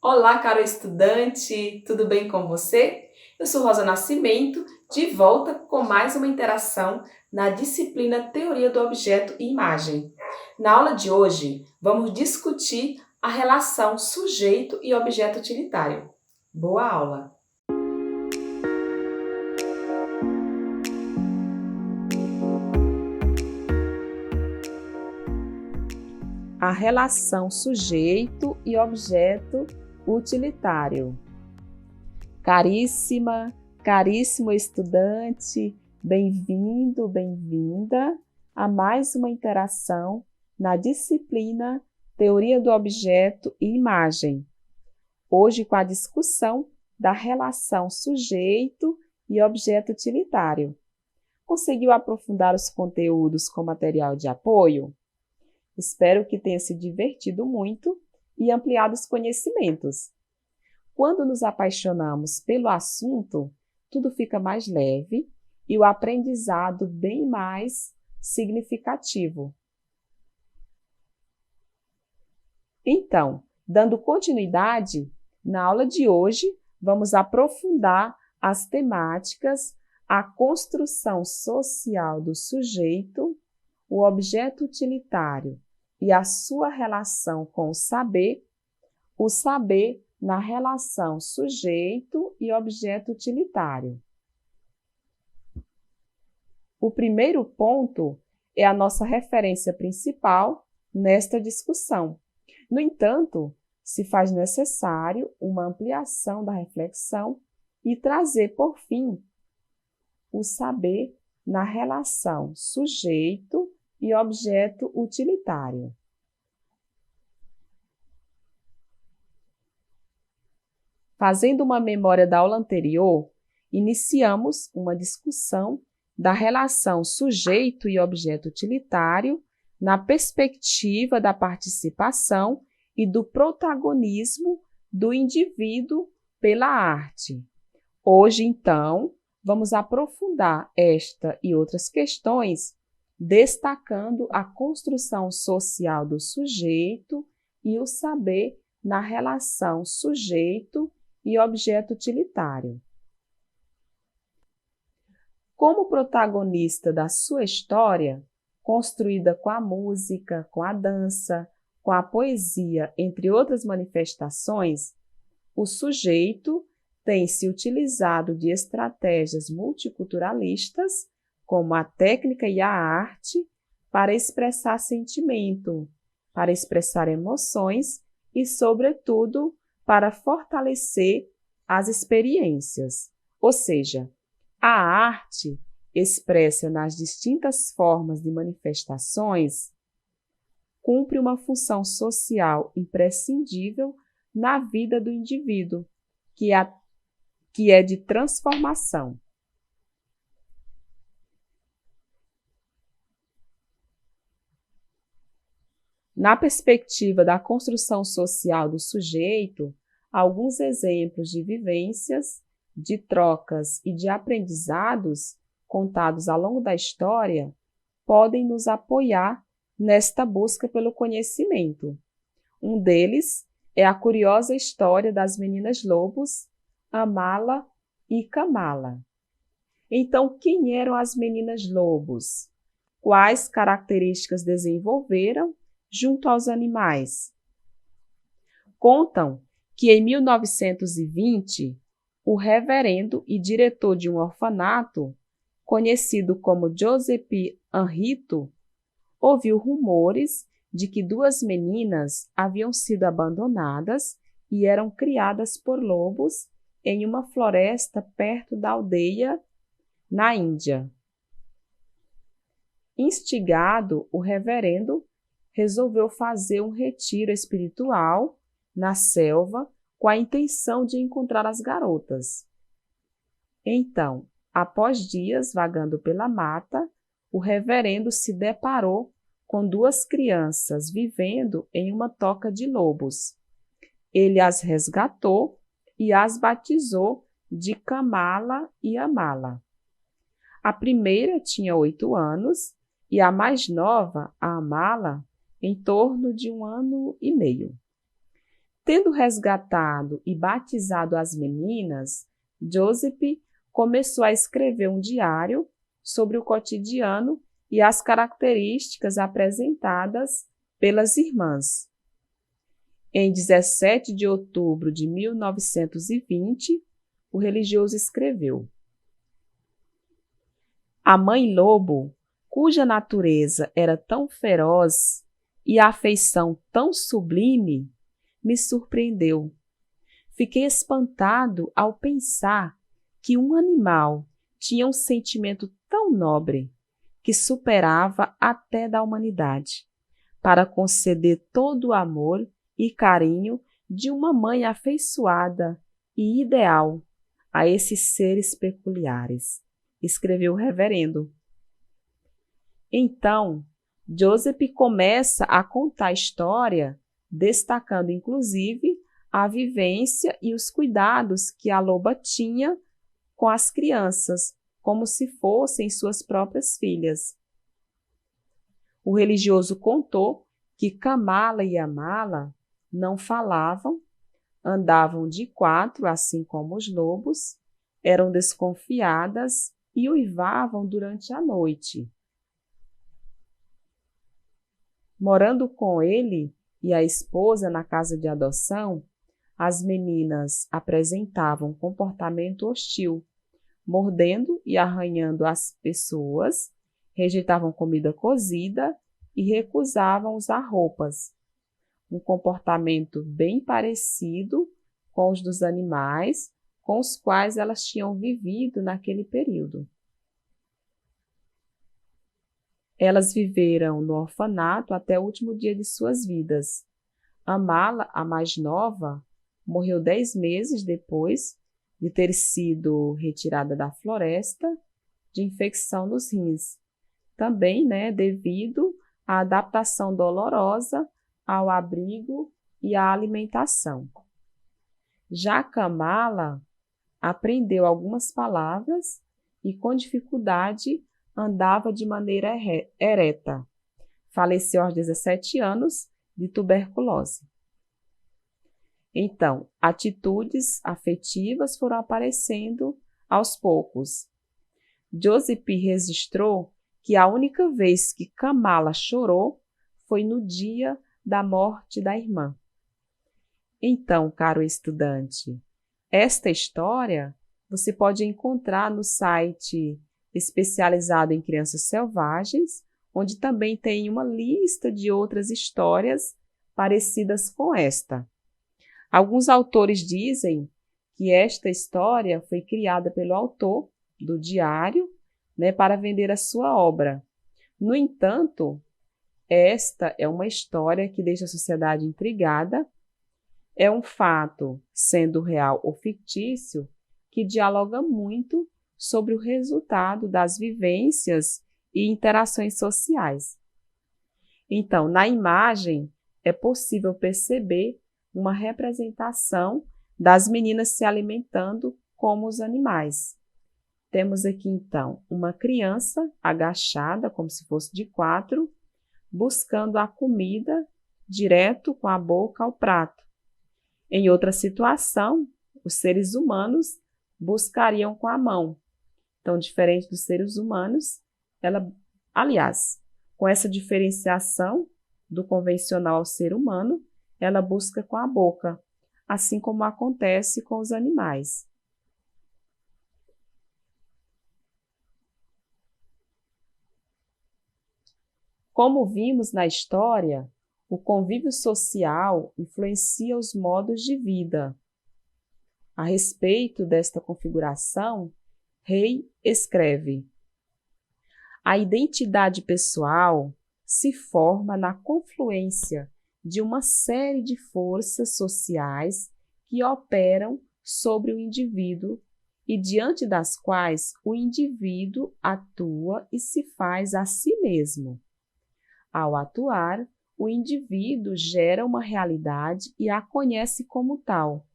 Olá, caro estudante, tudo bem com você? Eu sou Rosa Nascimento, de volta com mais uma interação na disciplina Teoria do Objeto e Imagem. Na aula de hoje, vamos discutir a relação sujeito e objeto utilitário. Boa aula! A relação sujeito e objeto utilitário. Caríssima, caríssimo estudante, bem-vindo, bem-vinda a mais uma interação na disciplina Teoria do Objeto e Imagem. Hoje com a discussão da relação sujeito e objeto utilitário. Conseguiu aprofundar os conteúdos com material de apoio? Espero que tenha se divertido muito e ampliado os conhecimentos. Quando nos apaixonamos pelo assunto, tudo fica mais leve e o aprendizado bem mais significativo. Então, dando continuidade, na aula de hoje, vamos aprofundar as temáticas, a construção social do sujeito, o objeto utilitário e a sua relação com o saber na relação sujeito e objeto utilitário. O primeiro ponto é a nossa referência principal nesta discussão. No entanto, se faz necessário uma ampliação da reflexão e trazer, por fim, o saber na relação sujeito e objeto utilitário. Fazendo uma memória da aula anterior, iniciamos uma discussão da relação sujeito e objeto utilitário na perspectiva da participação e do protagonismo do indivíduo pela arte. Hoje, então, vamos aprofundar esta e outras questões, destacando a construção social do sujeito e o saber na relação sujeito e objeto utilitário. Como protagonista da sua história, construída com a música, com a dança, com a poesia, entre outras manifestações, o sujeito tem se utilizado de estratégias multiculturalistas, como a técnica e a arte, para expressar sentimento, para expressar emoções e, sobretudo, para fortalecer as experiências. Ou seja, a arte expressa nas distintas formas de manifestações cumpre uma função social imprescindível na vida do indivíduo, que é de transformação. Na perspectiva da construção social do sujeito, alguns exemplos de vivências, de trocas e de aprendizados contados ao longo da história podem nos apoiar nesta busca pelo conhecimento. Um deles é a curiosa história das meninas lobos, Amala e Kamala. Então, quem eram as meninas lobos? Quais características desenvolveram junto aos animais? Contam que em 1920, o reverendo e diretor de um orfanato, conhecido como Joseph Henriton, ouviu rumores de que duas meninas haviam sido abandonadas e eram criadas por lobos em uma floresta perto da aldeia na Índia. Instigado, o reverendo resolveu fazer um retiro espiritual na selva com a intenção de encontrar as garotas. Então, após dias vagando pela mata, o reverendo se deparou com duas crianças vivendo em uma toca de lobos. Ele as resgatou e as batizou de Kamala e Amala. A primeira tinha 8 anos e a mais nova, a Amala, em torno de 1 ano e meio. Tendo resgatado e batizado as meninas, Joseph começou a escrever um diário sobre o cotidiano e as características apresentadas pelas irmãs. Em 17 de outubro de 1920, o religioso escreveu: A mãe lobo, cuja natureza era tão feroz e a afeição tão sublime, me surpreendeu. Fiquei espantado ao pensar que um animal tinha um sentimento tão nobre que superava até da humanidade, para conceder todo o amor e carinho de uma mãe afeiçoada e ideal a esses seres peculiares, escreveu o reverendo. Então, Joseph começa a contar a história, destacando inclusive a vivência e os cuidados que a loba tinha com as crianças, como se fossem suas próprias filhas. O religioso contou que Kamala e Amala não falavam, andavam de quatro, assim como os lobos, eram desconfiadas e uivavam durante a noite. Morando com ele e a esposa na casa de adoção, as meninas apresentavam comportamento hostil, mordendo e arranhando as pessoas, rejeitavam comida cozida e recusavam usar roupas. Um comportamento bem parecido com os dos animais com os quais elas tinham vivido naquele período. Elas viveram no orfanato até o último dia de suas vidas. Amala, a mais nova, morreu 10 meses depois de ter sido retirada da floresta de infecção nos rins, também, devido à adaptação dolorosa ao abrigo e à alimentação. Já Kamala aprendeu algumas palavras e, com dificuldade, andava de maneira ereta. Faleceu aos 17 anos de tuberculose. Então, atitudes afetivas foram aparecendo aos poucos. Joseph registrou que a única vez que Kamala chorou foi no dia da morte da irmã. Então, caro estudante, esta história você pode encontrar no site especializado em crianças selvagens, onde também tem uma lista de outras histórias parecidas com esta. Alguns autores dizem que esta história foi criada pelo autor do diário, para vender a sua obra. No entanto, esta é uma história que deixa a sociedade intrigada. É um fato, sendo real ou fictício, que dialoga muito sobre o resultado das vivências e interações sociais. Então, na imagem, é possível perceber uma representação das meninas se alimentando como os animais. Temos aqui, então, uma criança agachada, como se fosse de quatro, buscando a comida direto com a boca ao prato. Em outra situação, os seres humanos buscariam com a mão. Então, diferente dos seres humanos, com essa diferenciação do convencional ao ser humano, ela busca com a boca, assim como acontece com os animais. Como vimos na história, o convívio social influencia os modos de vida. A respeito desta configuração, Rey escreve: a identidade pessoal se forma na confluência de uma série de forças sociais que operam sobre o indivíduo e diante das quais o indivíduo atua e se faz a si mesmo. Ao atuar, o indivíduo gera uma realidade e a conhece como tal.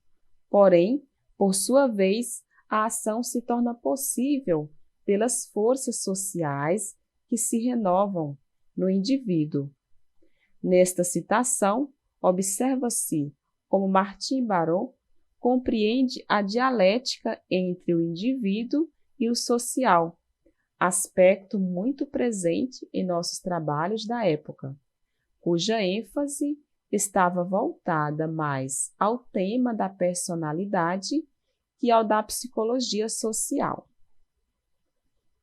Porém, por sua vez, a ação se torna possível pelas forças sociais que se renovam no indivíduo. Nesta citação, observa-se como Martin Barot, compreende a dialética entre o indivíduo e o social, aspecto muito presente em nossos trabalhos da época, cuja ênfase estava voltada mais ao tema da personalidade que ao da psicologia social.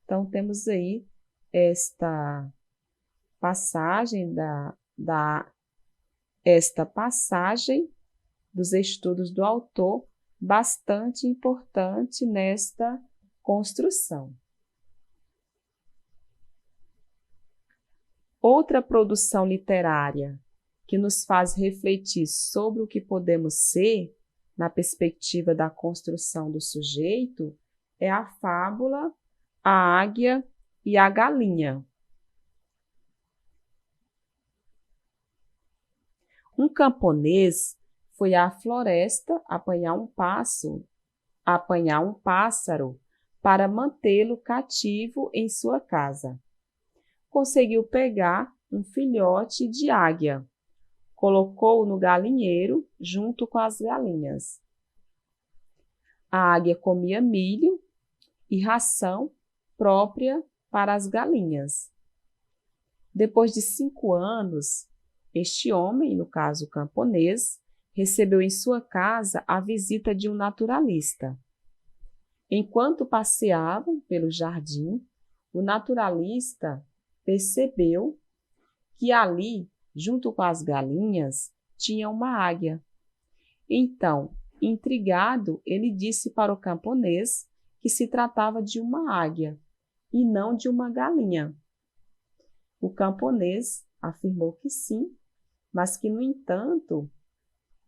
Então, temos aí esta passagem esta passagem dos estudos do autor, bastante importante nesta construção. Outra produção literária que nos faz refletir sobre o que podemos ser na perspectiva da construção do sujeito é a fábula A Águia e a Galinha. Um camponês foi à floresta apanhar um pássaro para mantê-lo cativo em sua casa. Conseguiu pegar um filhote de águia, colocou-o no galinheiro junto com as galinhas. A águia comia milho e ração própria para as galinhas. Depois de 5 anos, este homem, no caso camponês, recebeu em sua casa a visita de um naturalista. Enquanto passeavam pelo jardim, o naturalista percebeu que ali, junto com as galinhas, tinha uma águia. Então, intrigado, ele disse para o camponês que se tratava de uma águia e não de uma galinha. O camponês afirmou que sim, mas que, no entanto,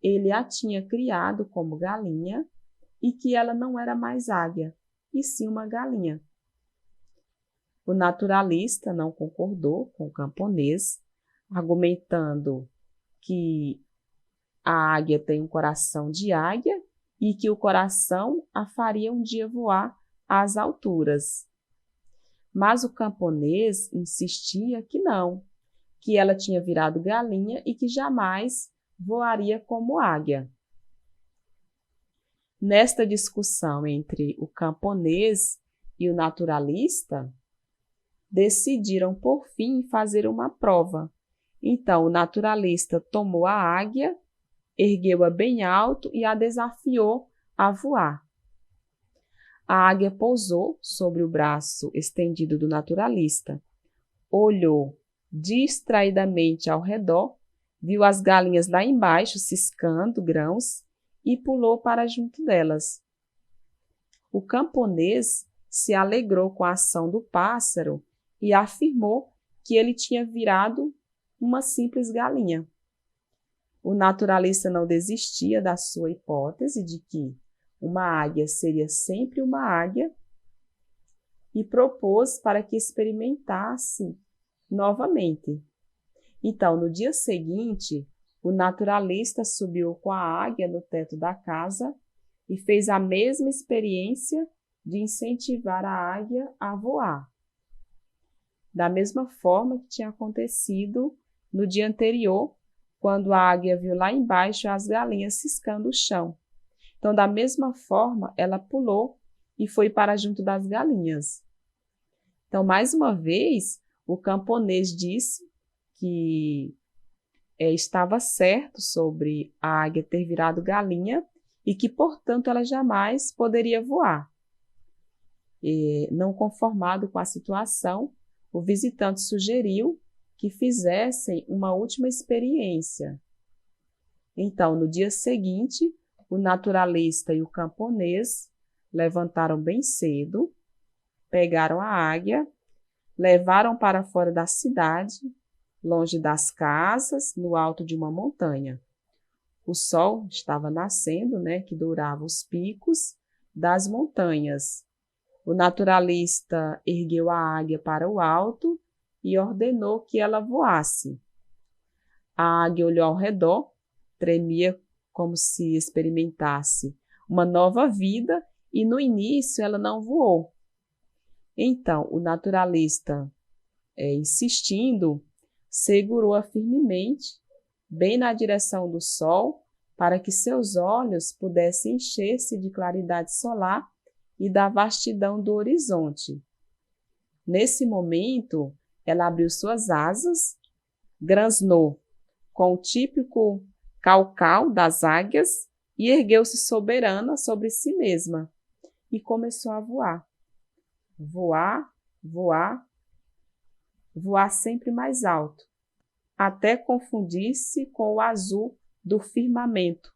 ele a tinha criado como galinha e que ela não era mais águia, e sim uma galinha. O naturalista não concordou com o camponês, argumentando que a águia tem um coração de águia e que o coração a faria um dia voar às alturas. Mas o camponês insistia que não, que ela tinha virado galinha e que jamais voaria como águia. Nesta discussão entre o camponês e o naturalista, decidiram por fim fazer uma prova. Então o naturalista tomou a águia, ergueu-a bem alto e a desafiou a voar. A águia pousou sobre o braço estendido do naturalista, olhou distraidamente ao redor, viu as galinhas lá embaixo ciscando grãos e pulou para junto delas. O camponês se alegrou com a ação do pássaro e afirmou que ele tinha virado uma simples galinha. O naturalista não desistia da sua hipótese de que uma águia seria sempre uma águia e propôs para que experimentasse novamente. Então, no dia seguinte, o naturalista subiu com a águia no teto da casa e fez a mesma experiência de incentivar a águia a voar. Da mesma forma que tinha acontecido no dia anterior, quando a águia viu lá embaixo as galinhas ciscando o chão. Então, da mesma forma, ela pulou e foi para junto das galinhas. Então, mais uma vez, o camponês disse que estava certo sobre a águia ter virado galinha e que, portanto, ela jamais poderia voar. Não conformado com a situação, o visitante sugeriu que fizessem uma última experiência. Então, no dia seguinte, o naturalista e o camponês levantaram bem cedo, pegaram a águia, levaram para fora da cidade, longe das casas, no alto de uma montanha. O sol estava nascendo, que dourava os picos das montanhas. O naturalista ergueu a águia para o alto e ordenou que ela voasse. A águia olhou ao redor, tremia como se experimentasse uma nova vida e no início ela não voou. Então, o naturalista, insistindo, segurou-a firmemente, bem na direção do sol, para que seus olhos pudessem encher-se de claridade solar e da vastidão do horizonte. Nesse momento, ela abriu suas asas, grasnou com o típico cau-cau das águias e ergueu-se soberana sobre si mesma e começou a voar. Voar, voar, voar sempre mais alto, até confundir-se com o azul do firmamento,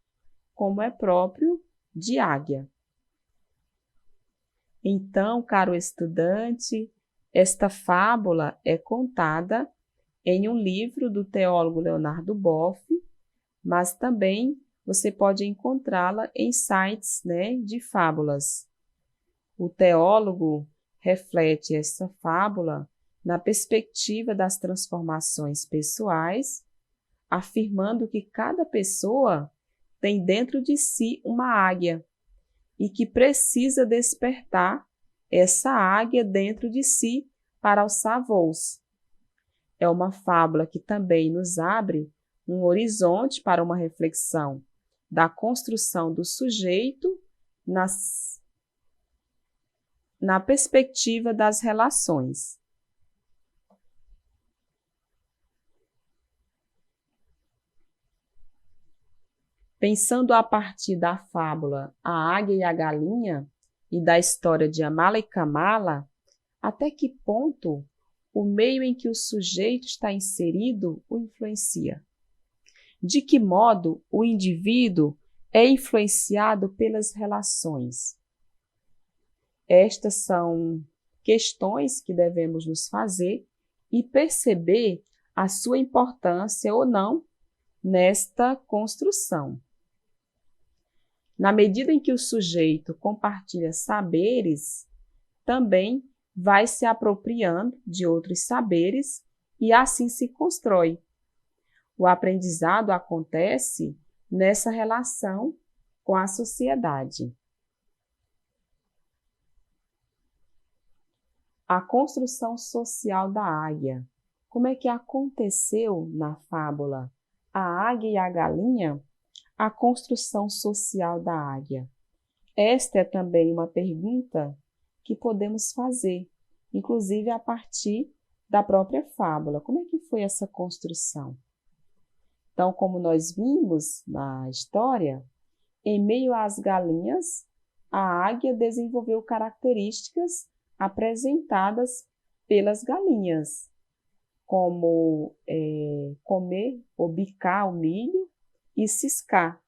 como é próprio de águia. Então, caro estudante, esta fábula é contada em um livro do teólogo Leonardo Boff, mas também você pode encontrá-la em sites, de fábulas. O teólogo reflete essa fábula na perspectiva das transformações pessoais, afirmando que cada pessoa tem dentro de si uma águia e que precisa despertar essa águia dentro de si para alçar voos. É uma fábula que também nos abre um horizonte para uma reflexão da construção do sujeito na perspectiva das relações. Pensando a partir da fábula A Águia e a Galinha e da história de Amala e Kamala, até que ponto o meio em que o sujeito está inserido o influencia? De que modo o indivíduo é influenciado pelas relações? Estas são questões que devemos nos fazer e perceber a sua importância ou não nesta construção. Na medida em que o sujeito compartilha saberes, também vai se apropriando de outros saberes e assim se constrói. O aprendizado acontece nessa relação com a sociedade. A construção social da águia. Como é que aconteceu na fábula A Águia e a Galinha? A construção social da águia. Esta é também uma pergunta que podemos fazer, inclusive a partir da própria fábula. Como é que foi essa construção? Então, como nós vimos na história, em meio às galinhas, a águia desenvolveu características apresentadas pelas galinhas, como comer ou bicar o milho e ciscar.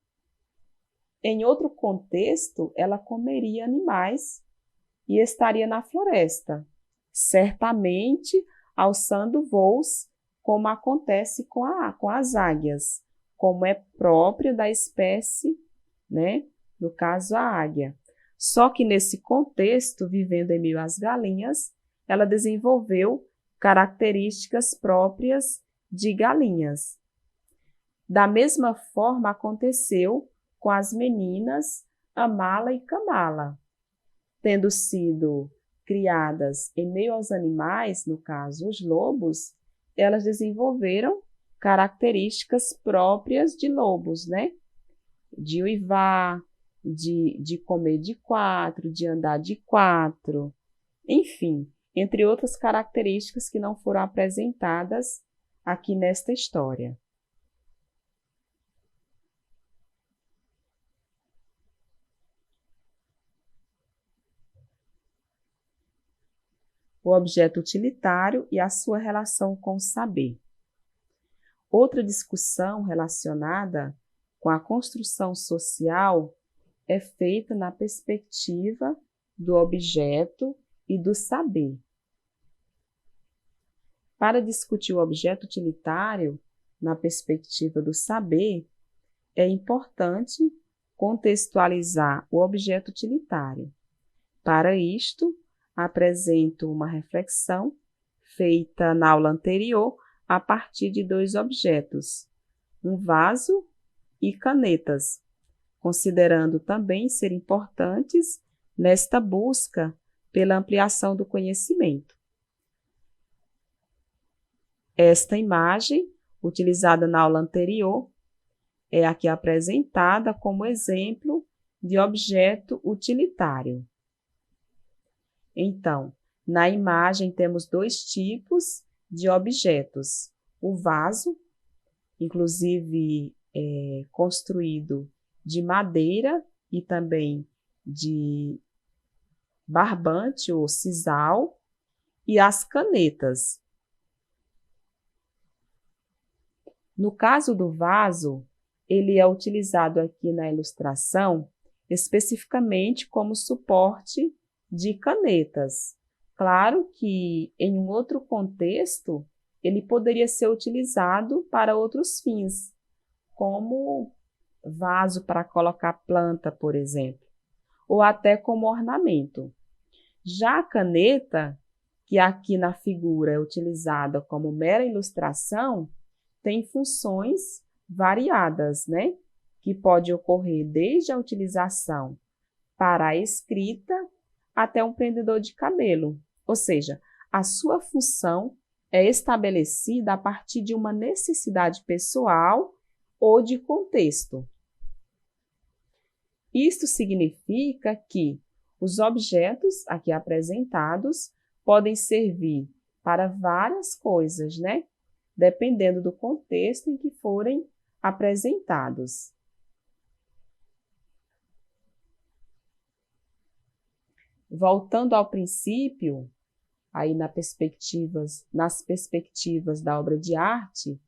Em outro contexto, ela comeria animais e estaria na floresta, certamente alçando voos, como acontece com as águias, como é próprio da espécie, no caso a águia. Só que nesse contexto, vivendo em meio às galinhas, ela desenvolveu características próprias de galinhas. Da mesma forma aconteceu com as meninas Amala e Kamala. Tendo sido criadas em meio aos animais, no caso os lobos, elas desenvolveram características próprias de lobos, De uivar, de comer de quatro, de andar de quatro, enfim, entre outras características que não foram apresentadas aqui nesta história. O objeto utilitário e a sua relação com o saber. Outra discussão relacionada com a construção social é feita na perspectiva do objeto e do saber. Para discutir o objeto utilitário na perspectiva do saber, é importante contextualizar o objeto utilitário. Para isto, apresento uma reflexão feita na aula anterior a partir de dois objetos, um vaso e canetas, considerando também ser importantes nesta busca pela ampliação do conhecimento. Esta imagem, utilizada na aula anterior, é aqui apresentada como exemplo de objeto utilitário. Então, na imagem temos dois tipos de objetos. O vaso, inclusive construído de madeira e também de barbante ou sisal, e as canetas. No caso do vaso, ele é utilizado aqui na ilustração especificamente como suporte de canetas. Claro que em um outro contexto ele poderia ser utilizado para outros fins, como vaso para colocar planta, por exemplo, ou até como ornamento. Já a caneta, que aqui na figura é utilizada como mera ilustração, tem funções variadas, né? Que pode ocorrer desde a utilização para a escrita até um prendedor de cabelo. Ou seja, a sua função é estabelecida a partir de uma necessidade pessoal ou de contexto. Isto significa que os objetos aqui apresentados podem servir para várias coisas, né? Dependendo do contexto em que forem apresentados. Voltando ao princípio, aí nas perspectivas da obra de arte,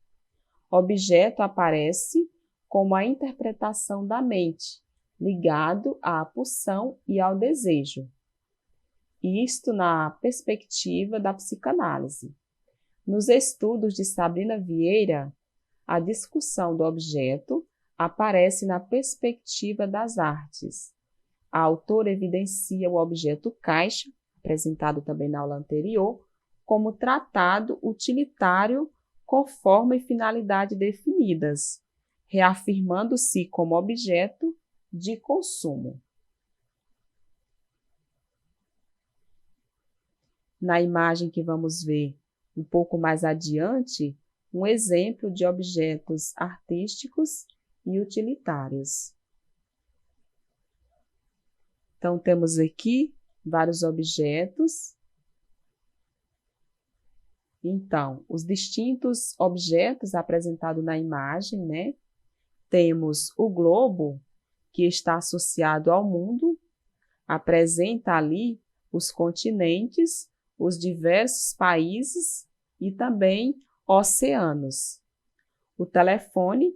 objeto aparece como a interpretação da mente, ligado à pulsão e ao desejo. Isto na perspectiva da psicanálise. Nos estudos de Sabrina Vieira, a discussão do objeto aparece na perspectiva das artes. A autora evidencia o objeto caixa, apresentado também na aula anterior, como tratado utilitário com forma e finalidade definidas, reafirmando-se como objeto de consumo. Na imagem que vamos ver um pouco mais adiante, um exemplo de objetos artísticos e utilitários. Então, temos aqui vários objetos. Então, os distintos objetos apresentados na imagem, né? Temos o globo, que está associado ao mundo, apresenta ali os continentes, os diversos países e também oceanos. O telefone,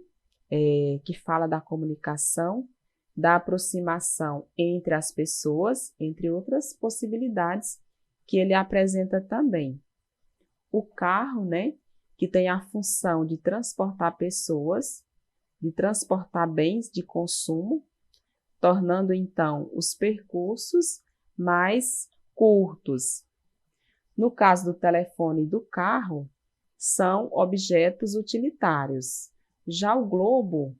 que fala da comunicação, da aproximação entre as pessoas, entre outras possibilidades que ele apresenta também. O carro, né, que tem a função de transportar pessoas, de transportar bens de consumo, tornando então os percursos mais curtos. No caso do telefone e do carro, são objetos utilitários. Já o globo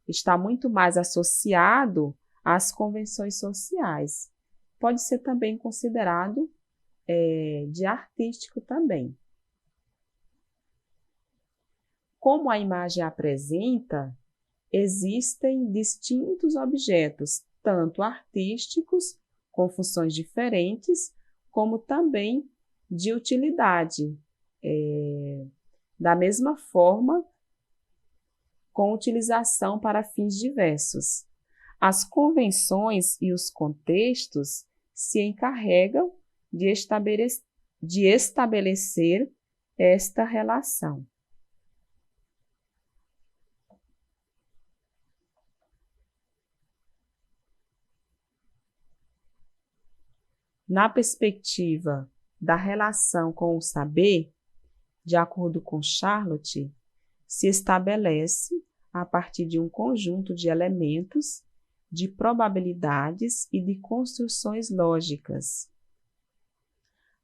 está muito mais associado às convenções sociais. Pode ser também considerado de artístico também. Como a imagem apresenta, existem distintos objetos, tanto artísticos, com funções diferentes, como também de utilidade, da mesma forma, com utilização para fins diversos. As convenções e os contextos se encarregam de estabelecer esta relação. Na perspectiva da relação com o saber, de acordo com Charlotte, se estabelece a partir de um conjunto de elementos, de probabilidades e de construções lógicas.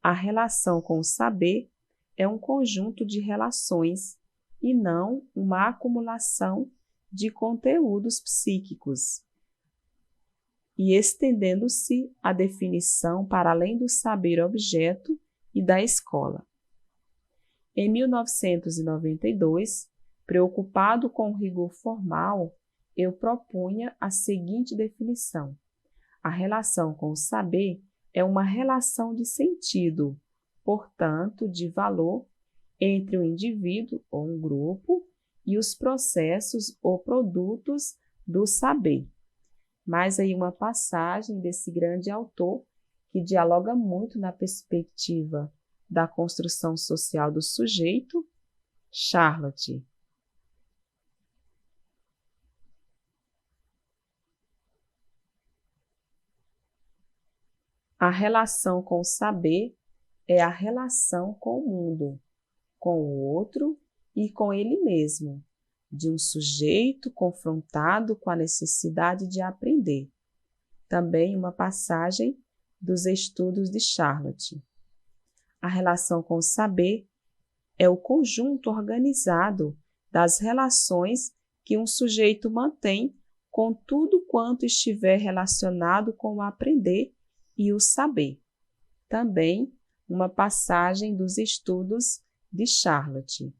A relação com o saber é um conjunto de relações e não uma acumulação de conteúdos psíquicos, e estendendo-se a definição para além do saber objeto e da escola. Em 1992, Preocupado com o rigor formal, eu propunha a seguinte definição: a relação com o saber é uma relação de sentido, portanto, de valor, entre o indivíduo ou um grupo e os processos ou produtos do saber. Mais aí uma passagem desse grande autor que dialoga muito na perspectiva da construção social do sujeito, Charlotte. A relação com o saber é a relação com o mundo, com o outro e com ele mesmo, de um sujeito confrontado com a necessidade de aprender. Também uma passagem dos estudos de Charlotte. A relação com o saber é o conjunto organizado das relações que um sujeito mantém com tudo quanto estiver relacionado com o aprender e o saber. Também uma passagem dos estudos de Charlotte.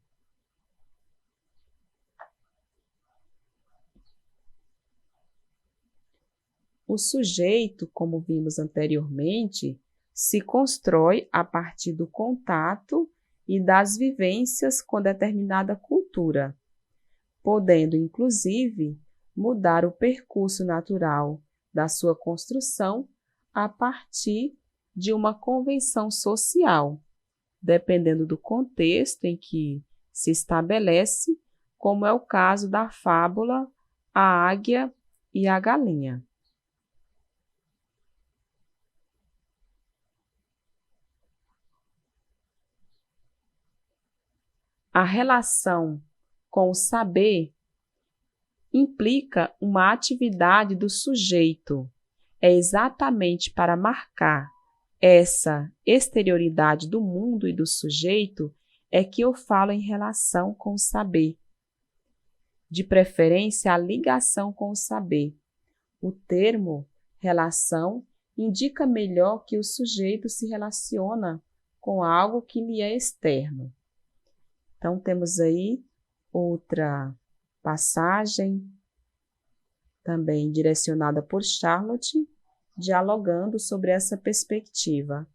O sujeito, como vimos anteriormente, se constrói a partir do contato e das vivências com determinada cultura, podendo, inclusive, mudar o percurso natural da sua construção a partir de uma convenção social, dependendo do contexto em que se estabelece, como é o caso da fábula A Águia e a Galinha. A relação com o saber implica uma atividade do sujeito. É exatamente para marcar essa exterioridade do mundo e do sujeito é que eu falo em relação com o saber. De preferência, a ligação com o saber. O termo relação indica melhor que o sujeito se relaciona com algo que lhe é externo. Então, temos aí outra passagem, também direcionada por Charlotte, dialogando sobre essa perspectiva.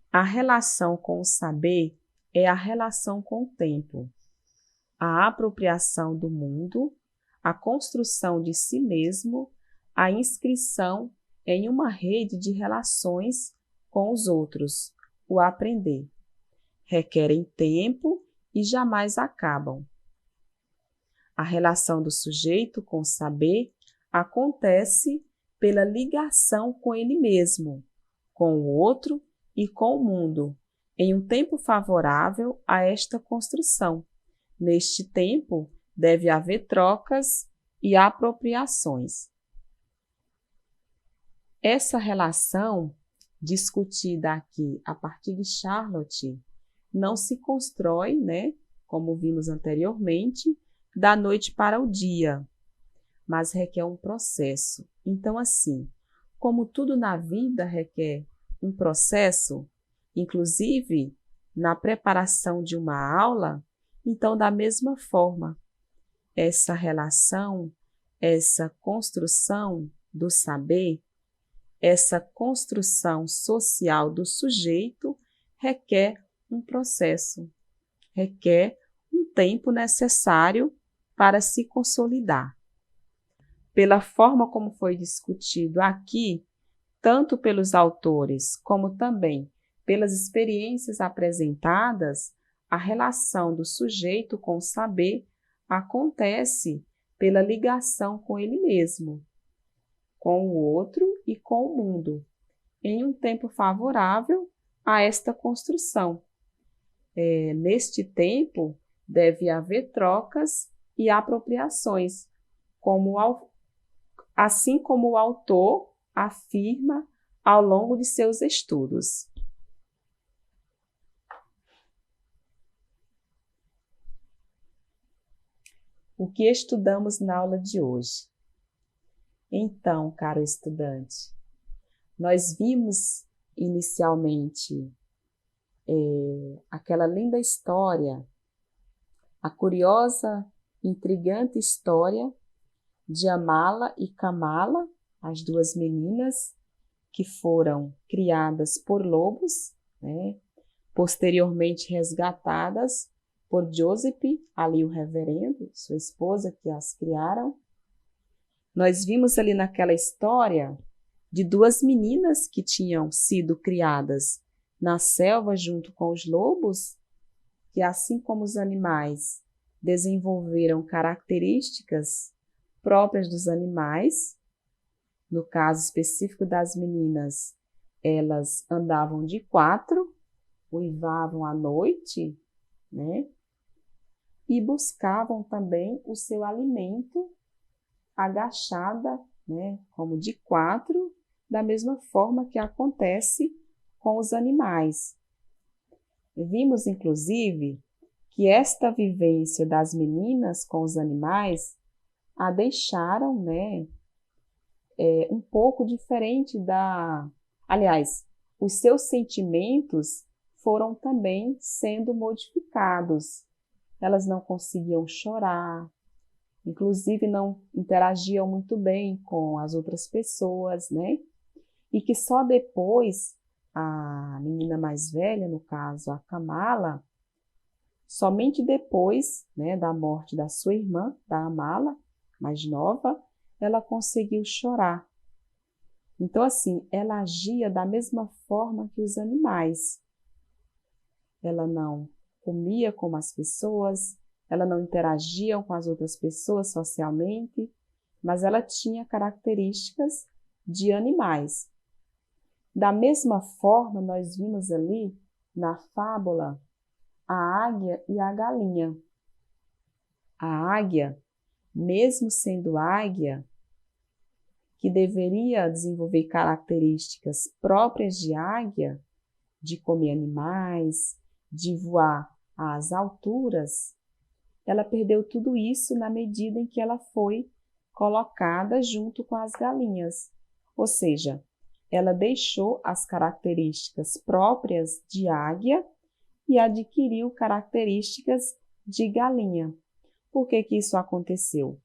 A relação com o saber é a relação com o tempo, a apropriação do mundo, a construção de si mesmo, a inscrição em uma rede de relações com os outros, o aprender. Requerem tempo e jamais acabam. A relação do sujeito com o saber acontece pela ligação com ele mesmo, com o outro e com o mundo, em um tempo favorável a esta construção. Neste tempo, deve haver trocas e apropriações. Essa relação, discutida aqui a partir de Charlotte, não se constrói, como vimos anteriormente, da noite para o dia, mas requer um processo. Então, assim, como tudo na vida requer um processo, inclusive na preparação de uma aula, então, da mesma forma, essa relação, essa construção do saber, essa construção social do sujeito requer um processo, requer um tempo necessário para se consolidar. Pela forma como foi discutido aqui, tanto pelos autores como também pelas experiências apresentadas, a relação do sujeito com o saber acontece pela ligação com ele mesmo, com o outro e com o mundo, em um tempo favorável a esta construção. Neste tempo, deve haver trocas e apropriações, assim como o autor afirma ao longo de seus estudos. O que estudamos na aula de hoje? Então, caro estudante, nós vimos inicialmente aquela linda história, a curiosa, intrigante história de Amala e Kamala, as duas meninas que foram criadas por lobos, né? Posteriormente resgatadas por Joseph, ali o reverendo, sua esposa, que as criaram. Nós vimos ali naquela história de duas meninas que tinham sido criadas na selva junto com os lobos, que assim como os animais desenvolveram características próprias dos animais. No caso específico das meninas, elas andavam de 4, uivavam à noite, né? E buscavam também o seu alimento agachada, né? Como de 4, da mesma forma que acontece com os animais. Vimos, inclusive, que esta vivência das meninas com os animais a deixaram, né, um pouco diferente Aliás, os seus sentimentos foram também sendo modificados. Elas não conseguiam chorar, inclusive não interagiam muito bem com as outras pessoas, né? E que só depois, a menina mais velha, no caso a Kamala, somente depois, né, da morte da sua irmã, da Amala, mais nova, ela conseguiu chorar. Então, assim, ela agia da mesma forma que os animais. Ela não comia como as pessoas, ela não interagia com as outras pessoas socialmente, mas ela tinha características de animais. Da mesma forma, nós vimos ali na fábula a águia e a galinha. A águia, mesmo sendo águia, que deveria desenvolver características próprias de águia, de comer animais, de voar às alturas, ela perdeu tudo isso na medida em que ela foi colocada junto com as galinhas. Ou seja, ela deixou as características próprias de águia e adquiriu características de galinha. Por que que isso aconteceu?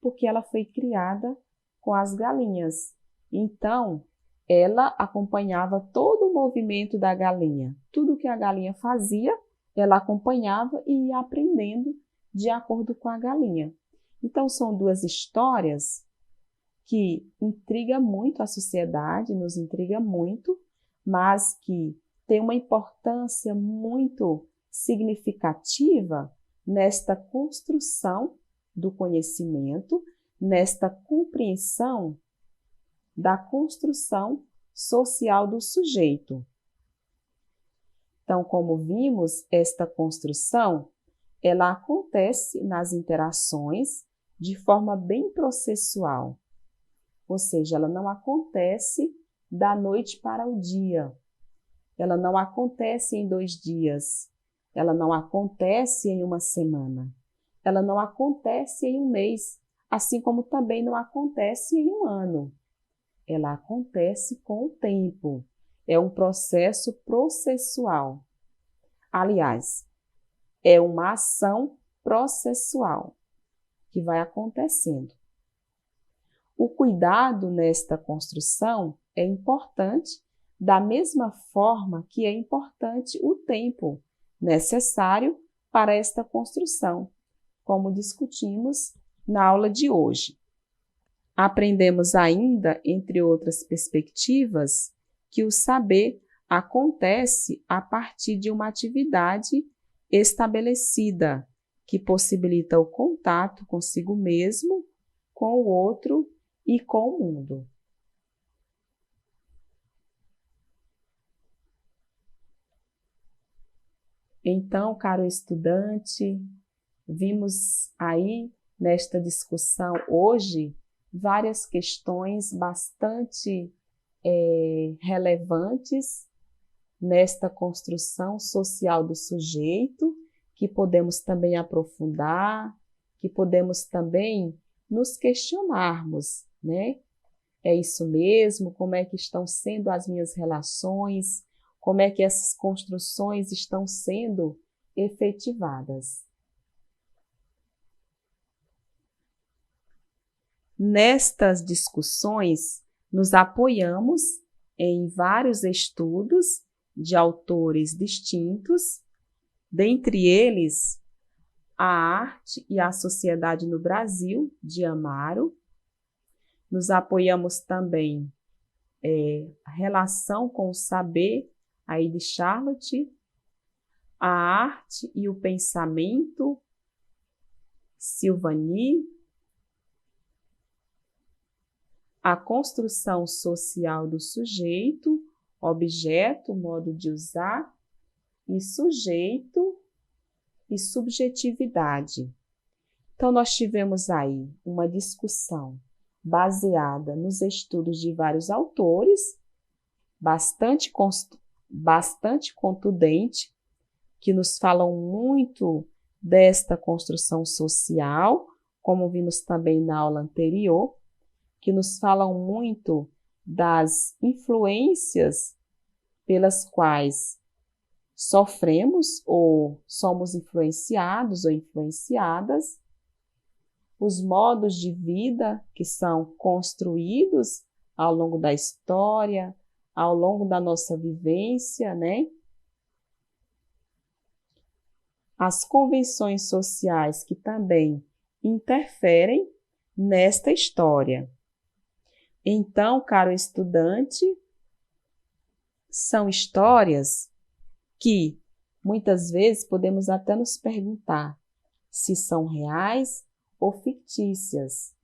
Porque ela foi criada com as galinhas. Então, ela acompanhava todo o movimento da galinha. Tudo que a galinha fazia, ela acompanhava e ia aprendendo de acordo com a galinha. Então, são duas histórias que intrigam muito a sociedade, nos intriga muito, mas que tem uma importância muito significativa nesta construção do conhecimento, nesta compreensão da construção social do sujeito. Então, como vimos, esta construção, ela acontece nas interações de forma bem processual, ou seja, ela não acontece da noite para o dia, ela não acontece em 2 dias, ela não acontece em uma semana, ela não acontece em um mês, assim como também não acontece em um ano. Ela acontece com o tempo. É um processo processual. Aliás, é uma ação processual que vai acontecendo. O cuidado nesta construção é importante, da mesma forma que é importante o tempo necessário para esta construção, como discutimos na aula de hoje. Aprendemos ainda, entre outras perspectivas, que o saber acontece a partir de uma atividade estabelecida, que possibilita o contato consigo mesmo, com o outro e com o mundo. Então, caro estudante, vimos aí nesta discussão hoje várias questões bastante relevantes nesta construção social do sujeito, que podemos também aprofundar, que podemos também nos questionarmos, né? É isso mesmo? Como é que estão sendo as minhas relações? Como é que essas construções estão sendo efetivadas? Nestas discussões, nos apoiamos em vários estudos de autores distintos, dentre eles A Arte e a Sociedade no Brasil, de Amaro. Nos apoiamos também a Relação com o Saber, aí de Charlotte, A Arte e o Pensamento, Silvani, A Construção Social do Sujeito, Objeto, Modo de Usar, e Sujeito e Subjetividade. Então, nós tivemos aí uma discussão baseada nos estudos de vários autores, bastante contundente, que nos falam muito desta construção social, como vimos também na aula anterior, que nos falam muito das influências pelas quais sofremos ou somos influenciados ou influenciadas, os modos de vida que são construídos ao longo da história, ao longo da nossa vivência, né? As convenções sociais que também interferem nesta história. Então, caro estudante, são histórias que muitas vezes podemos até nos perguntar se são reais ou fictícias.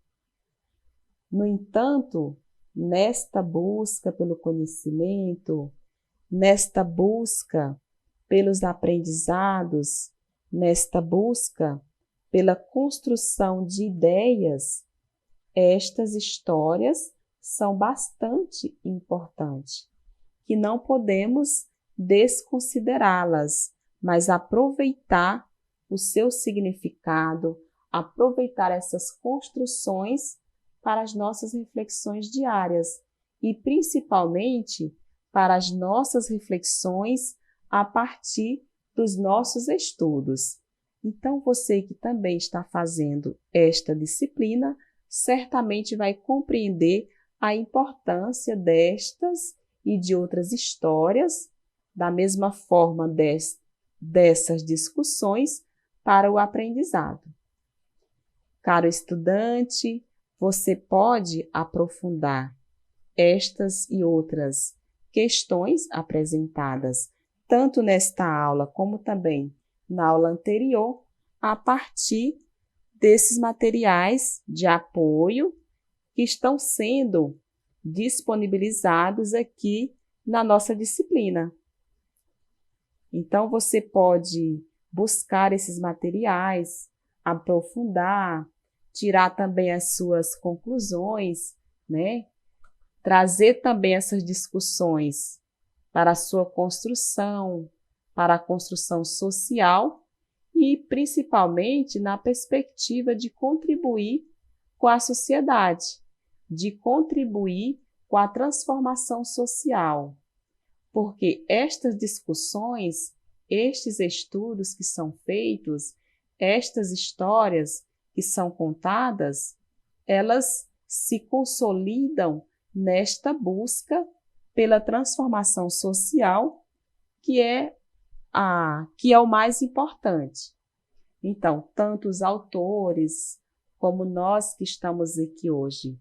No entanto, nesta busca pelo conhecimento, nesta busca pelos aprendizados, nesta busca pela construção de ideias, estas histórias são bastante importantes, que não podemos desconsiderá-las, mas aproveitar o seu significado, aproveitar essas construções para as nossas reflexões diárias e principalmente para as nossas reflexões a partir dos nossos estudos. Então, você que também está fazendo esta disciplina, certamente vai compreender a importância destas e de outras histórias, da mesma forma dessas discussões para o aprendizado. Caro estudante, você pode aprofundar estas e outras questões apresentadas tanto nesta aula como também na aula anterior, a partir desses materiais de apoio que estão sendo disponibilizados aqui na nossa disciplina. Então, você pode buscar esses materiais, aprofundar, tirar também as suas conclusões, né? Trazer também essas discussões para a sua construção, para a construção social e, principalmente, na perspectiva de contribuir com a sociedade, de contribuir com a transformação social. Porque estas discussões, estes estudos que são feitos, estas histórias que são contadas, elas se consolidam nesta busca pela transformação social, que é o mais importante. Então, tanto os autores como nós que estamos aqui hoje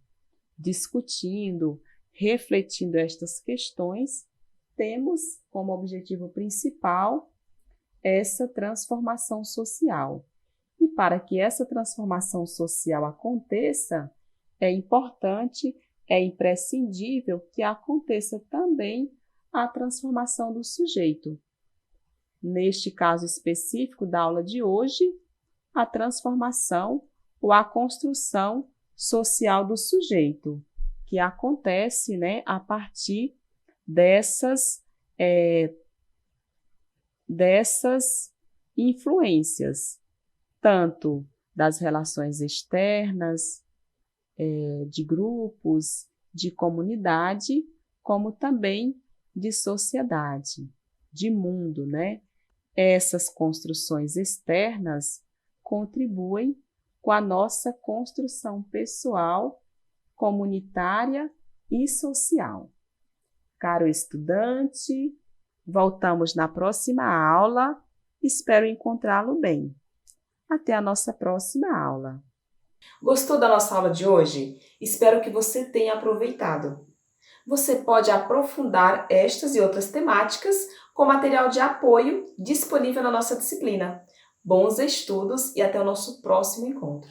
discutindo, refletindo estas questões, temos como objetivo principal essa transformação social. E para que essa transformação social aconteça, é importante, é imprescindível que aconteça também a transformação do sujeito. Neste caso específico da aula de hoje, a transformação ou a construção social do sujeito, que acontece, né, a partir dessas influências, tanto das relações externas, de grupos, de comunidade, como também de sociedade, de mundo, né? Essas construções externas contribuem com a nossa construção pessoal, comunitária e social. Caro estudante, voltamos na próxima aula. Espero encontrá-lo bem. Até a nossa próxima aula. Gostou da nossa aula de hoje? Espero que você tenha aproveitado. Você pode aprofundar estas e outras temáticas com material de apoio disponível na nossa disciplina. Bons estudos e até o nosso próximo encontro!